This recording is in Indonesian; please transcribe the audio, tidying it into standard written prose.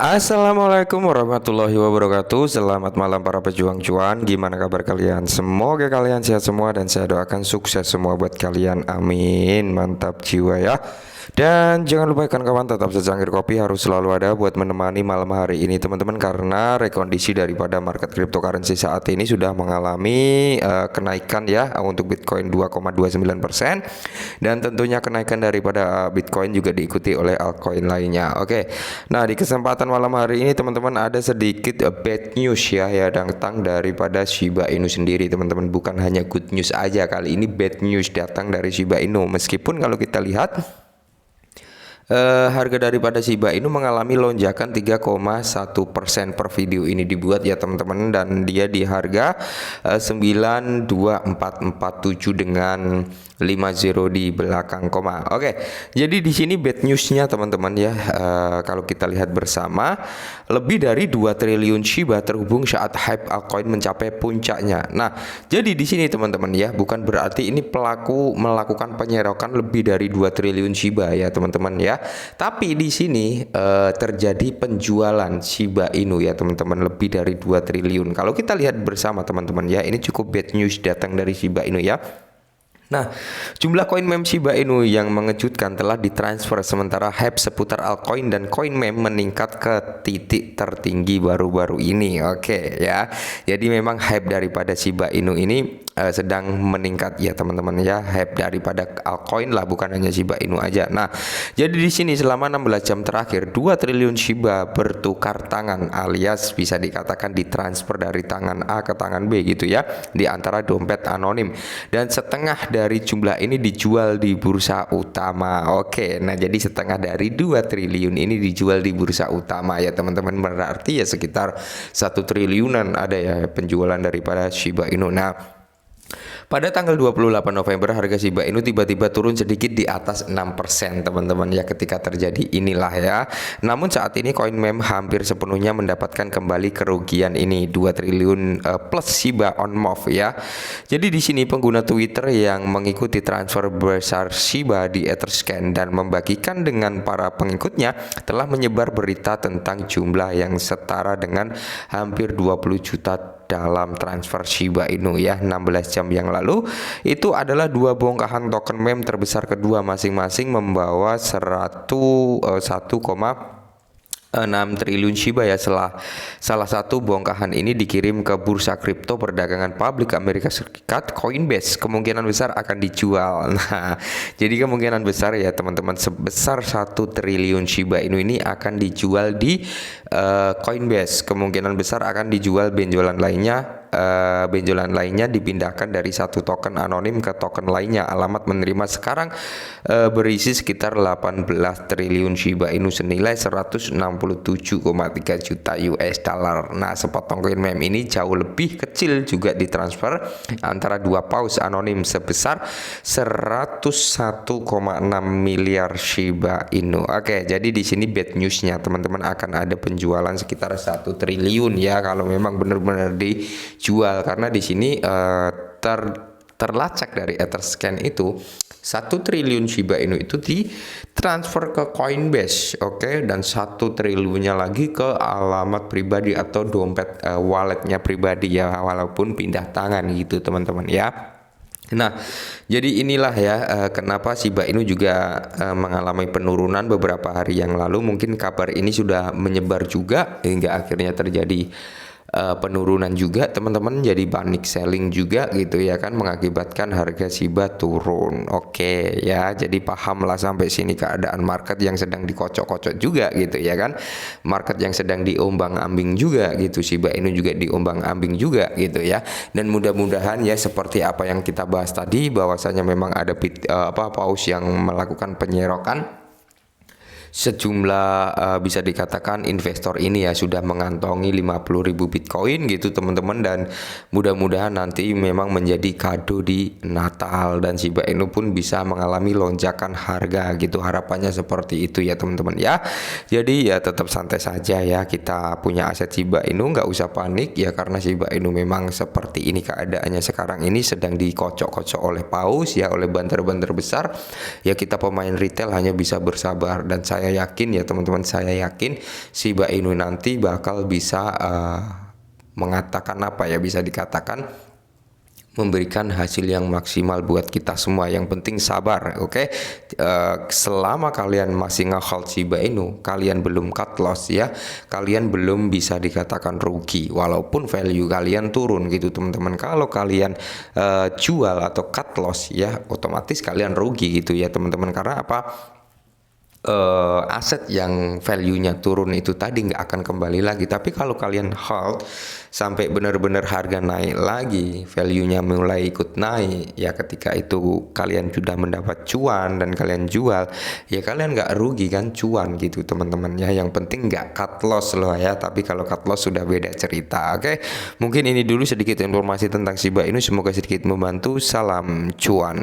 Assalamualaikum warahmatullahi wabarakatuh. Selamat malam para pejuang cuan. Gimana kabar kalian? Semoga kalian sehat semua dan saya doakan sukses semua buat kalian. Amin. Mantap jiwa ya. Dan jangan lupa kawan tetap secangkir kopi harus selalu ada buat menemani malam hari ini teman-teman, karena rekondisi daripada market cryptocurrency saat ini sudah mengalami kenaikan ya untuk Bitcoin 2,29%, dan tentunya kenaikan daripada Bitcoin juga diikuti oleh altcoin lainnya. Oke. Nah, di kesempatan malam hari ini teman-teman ada sedikit bad news ya datang daripada Shiba Inu sendiri teman-teman. Bukan hanya good news aja, kali ini bad news datang dari Shiba Inu. Meskipun kalau kita lihat harga daripada Shiba Inu mengalami lonjakan 3,1% per video ini dibuat ya teman-teman, dan dia di harga 92447 dengan 50 di belakang koma. Oke, jadi di sini bad newsnya teman-teman ya, kalau kita lihat bersama, lebih dari 2 triliun Shiba terhubung saat hype altcoin mencapai puncaknya. Nah, jadi di sini teman-teman ya, bukan berarti ini pelaku melakukan penyerokan lebih dari 2 triliun Shiba ya teman-teman ya. Tapi di sini terjadi penjualan Shiba Inu ya teman-teman, lebih dari 2 triliun. Kalau kita lihat bersama teman-teman ya, ini cukup bad news datang dari Shiba Inu ya. Nah, jumlah koin meme Shiba Inu yang mengejutkan telah ditransfer, sementara hype seputar altcoin dan koin meme meningkat ke titik tertinggi baru-baru ini. Oke ya. Jadi memang hype daripada Shiba Inu ini sedang meningkat ya teman-teman ya, hype daripada altcoin lah, bukan hanya Shiba Inu aja. Nah, jadi di sini selama 16 jam terakhir 2 triliun Shiba bertukar tangan, alias bisa dikatakan ditransfer dari tangan A ke tangan B gitu ya, di antara dompet anonim, dan setengah dari jumlah ini dijual di bursa utama. Oke, nah jadi setengah dari 2 triliun ini dijual di bursa utama ya teman-teman, berarti ya sekitar 1 triliunan ada ya penjualan daripada Shiba Inu. Nah, pada tanggal 28 November harga Shiba Inu tiba-tiba turun sedikit di atas 6% teman-teman ya, ketika terjadi inilah ya. Namun saat ini koin meme hampir sepenuhnya mendapatkan kembali kerugian ini 2 triliun plus Shiba on move ya. Jadi di sini pengguna Twitter yang mengikuti transfer besar Shiba di Etherscan dan membagikan dengan para pengikutnya telah menyebar berita tentang jumlah yang setara dengan hampir 20 juta dalam transfer Shiba Inu ya 16 jam yang lalu. Itu adalah 2 bongkahan token meme terbesar kedua, masing-masing membawa 1,6 triliun Shiba ya. Salah satu bongkahan ini dikirim ke bursa kripto perdagangan publik Amerika Serikat, Coinbase. Kemungkinan besar akan dijual. Nah, jadi kemungkinan besar ya teman-teman, sebesar 1 triliun Shiba Inu ini akan dijual di Coinbase. Kemungkinan besar akan dijual benjolan lainnya dipindahkan dari satu token anonim ke token lainnya. Alamat menerima sekarang berisi sekitar 18 triliun Shiba Inu senilai 167,3 juta US dollar. Nah, sepotong koin meme ini jauh lebih kecil juga ditransfer antara 2 paus anonim sebesar 101,6 miliar Shiba Inu. Oke, jadi di sini bad newsnya teman-teman, akan ada penjualan sekitar 1 triliun ya kalau memang benar-benar dijual, karena di sini terlacak dari Etherscan itu 1 triliun Shiba Inu itu ditransfer ke Coinbase, oke, dan 1 triliunnya lagi ke alamat pribadi atau dompet walletnya pribadi ya, walaupun pindah tangan gitu teman-teman ya. Nah, jadi inilah ya kenapa Shiba Inu juga mengalami penurunan beberapa hari yang lalu. Mungkin kabar ini sudah menyebar juga hingga akhirnya terjadi penurunan juga teman-teman, jadi panic selling juga gitu ya kan, mengakibatkan harga Shiba turun. Oke ya, jadi pahamlah sampai sini keadaan market yang sedang dikocok-kocok juga gitu ya kan, market yang sedang diombang-ambing juga gitu, Shiba Inu juga diombang-ambing juga gitu ya. Dan mudah-mudahan ya seperti apa yang kita bahas tadi, bahwasanya memang ada paus yang melakukan penyerokan sejumlah bisa dikatakan investor ini ya sudah mengantongi 50.000 Bitcoin gitu teman-teman, dan mudah-mudahan nanti memang menjadi kado di Natal dan Shiba Inu pun bisa mengalami lonjakan harga gitu, harapannya seperti itu ya teman-teman ya. Jadi ya tetap santai saja ya, kita punya aset Shiba Inu nggak usah panik ya, karena Shiba Inu memang seperti ini keadaannya sekarang ini, sedang dikocok-kocok oleh paus ya, oleh banter-banter besar ya. Kita pemain retail hanya bisa bersabar, dan saya saya yakin ya teman-teman, saya yakin Shiba Inu nanti bakal bisa mengatakan apa ya, bisa dikatakan memberikan hasil yang maksimal buat kita semua. Yang penting sabar, oke? Selama kalian masih nge-hold Shiba Inu, kalian belum cut loss ya, kalian belum bisa dikatakan rugi walaupun value kalian turun gitu teman-teman. Kalau kalian jual atau cut loss ya, otomatis kalian rugi gitu ya teman-teman. Karena apa? Aset yang value-nya turun itu tadi nggak akan kembali lagi. Tapi kalau kalian hold sampai benar-benar harga naik lagi, value-nya mulai ikut naik, ya ketika itu kalian sudah mendapat cuan dan kalian jual, ya kalian nggak rugi kan, cuan gitu teman-teman ya. Yang penting nggak cut loss loh ya. Tapi kalau cut loss sudah beda cerita. Oke, mungkin ini dulu sedikit informasi tentang Shiba Inu, semoga sedikit membantu. Salam cuan.